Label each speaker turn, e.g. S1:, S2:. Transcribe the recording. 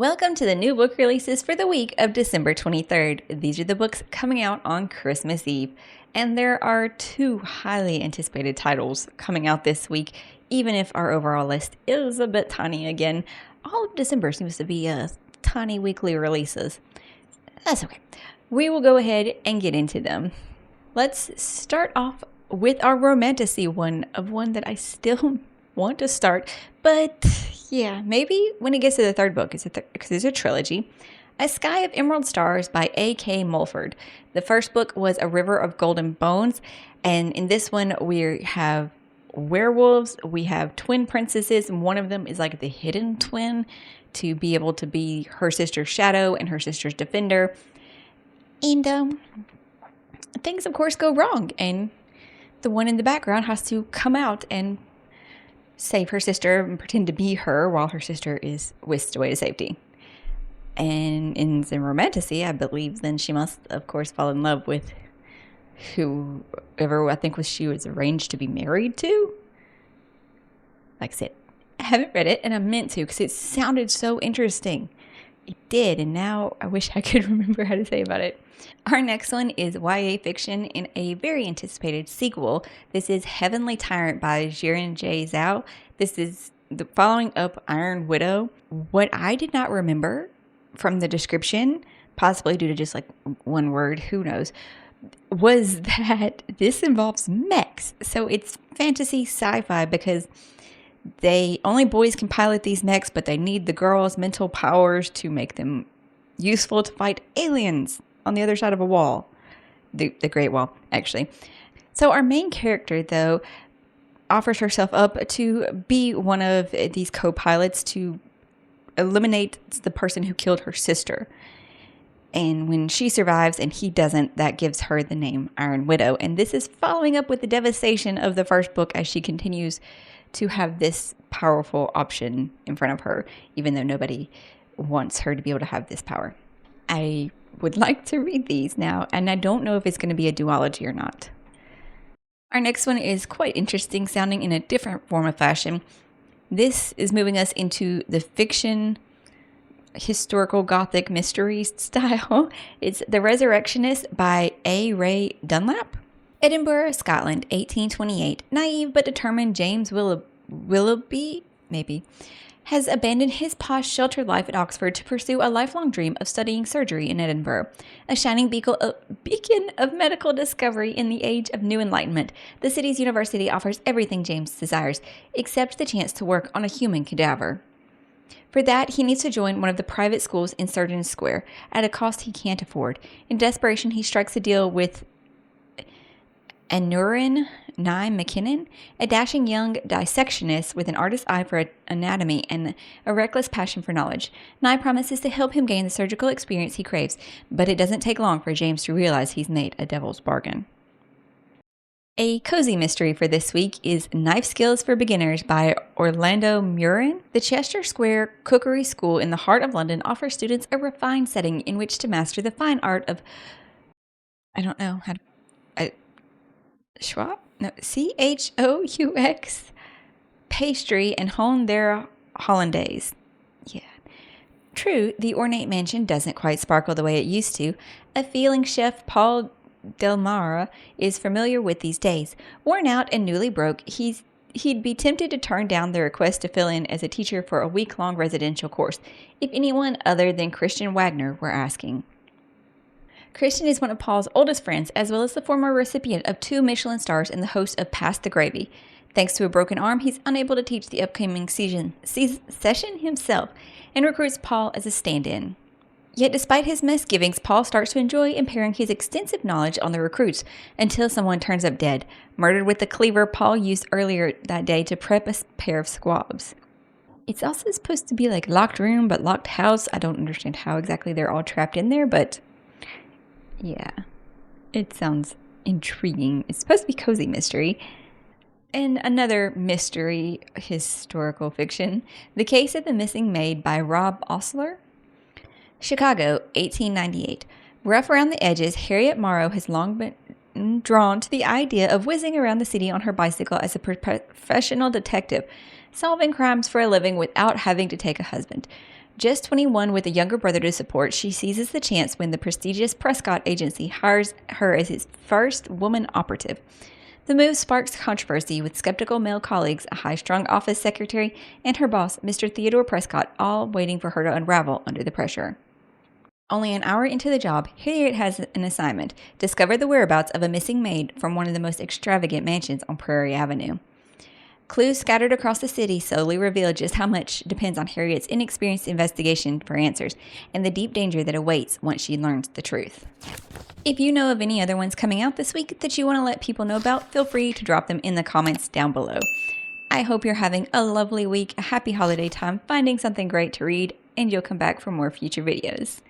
S1: Welcome to the new book releases for the week of December 23rd. These are the books coming out on Christmas Eve. And there are two highly anticipated titles coming out this week, even if our overall list is a bit tiny again. All of December seems to be tiny weekly releases. That's okay. We will go ahead and get into them. Let's start off with our romantasy one that I still want to start, but yeah, maybe when it gets to the third book, because it's a trilogy. A Sky of Emerald Stars by A.K. Mulford. The first book was A River of Golden Bones, and in this one we have werewolves, we have twin princesses, and one of them is like the hidden twin to be able to be her sister's shadow and her sister's defender. And things, of course, go wrong, and the one in the background has to come out and save her sister and pretend to be her while her sister is whisked away to safety. And in the romantasy, I believe, then she must, of course, fall in love with whoever I think she was arranged to be married to. Like I said, I haven't read it, and I meant to because it sounded so interesting. It did, and now I wish I could remember how to say about it. Our next one is YA fiction in a very anticipated sequel. This is Heavenly Tyrant by Jiren J. Zhao. This is following up Iron Widow. What I did not remember from the description, possibly due to just like one word, who knows, was that this involves mechs. So it's fantasy sci-fi because only boys can pilot these mechs, but they need the girls' mental powers to make them useful to fight aliens on the other side of a wall. The Great Wall, actually. So our main character, though, offers herself up to be one of these co-pilots to eliminate the person who killed her sister. And when she survives and he doesn't, that gives her the name Iron Widow. And this is following up with the devastation of the first book as she continues to have this powerful option in front of her, even though nobody wants her to be able to have this power. I would like to read these now, and I don't know if it's going to be a duology or not. Our next one is quite interesting, sounding in a different form of fashion. This is moving us into the fiction historical gothic mystery style. It's The Resurrectionist by A. Ray Dunlap. Edinburgh, Scotland, 1828. Naive but determined James Willoughby, maybe, has abandoned his posh, sheltered life at Oxford to pursue a lifelong dream of studying surgery in Edinburgh. A shining beacon of medical discovery in the age of new enlightenment, the city's university offers everything James desires, except the chance to work on a human cadaver. For that, he needs to join one of the private schools in Surgeon Square, at a cost he can't afford. In desperation, he strikes a deal with Anurin Nye McKinnon, a dashing young dissectionist with an artist's eye for anatomy and a reckless passion for knowledge. Nye promises to help him gain the surgical experience he craves, but it doesn't take long for James to realize he's made a devil's bargain. A cozy mystery for this week is Knife Skills for Beginners by Orlando Murin. The Chester Square Cookery School in the heart of London offers students a refined setting in which to master the fine art of, Chaux pastry and hone their hollandaise. Yeah. True, the ornate mansion doesn't quite sparkle the way it used to. A feeling chef Paul Delmara is familiar with these days. Worn out and newly broke, he'd be tempted to turn down the request to fill in as a teacher for a week-long residential course, if anyone other than Christian Wagner were asking. Christian is one of Paul's oldest friends, as well as the former recipient of 2 Michelin stars and the host of Pass the Gravy. Thanks to a broken arm, he's unable to teach the upcoming session himself, and recruits Paul as a stand-in. Yet despite his misgivings, Paul starts to enjoy impairing his extensive knowledge on the recruits until someone turns up dead, murdered with the cleaver Paul used earlier that day to prep a pair of squabs. It's also supposed to be like locked room, but locked house. I don't understand how exactly they're all trapped in there, but yeah, it sounds intriguing. It's supposed to be cozy mystery. And another mystery historical fiction, The Case of the Missing Maid by Rob Osler. Chicago, 1898. Rough around the edges, Harriet Morrow has long been drawn to the idea of whizzing around the city on her bicycle as a professional detective, solving crimes for a living without having to take a husband. Just 21 with a younger brother to support, she seizes the chance when the prestigious Prescott agency hires her as its first woman operative. The move sparks controversy with skeptical male colleagues, a high-strung office secretary, and her boss, Mr. Theodore Prescott, all waiting for her to unravel under the pressure. Only an hour into the job, Harriet has an assignment: discover the whereabouts of a missing maid from one of the most extravagant mansions on Prairie Avenue. Clues scattered across the city slowly reveal just how much depends on Harriet's inexperienced investigation for answers, and the deep danger that awaits once she learns the truth. If you know of any other ones coming out this week that you want to let people know about, feel free to drop them in the comments down below. I hope you're having a lovely week, a happy holiday time, finding something great to read, and you'll come back for more future videos.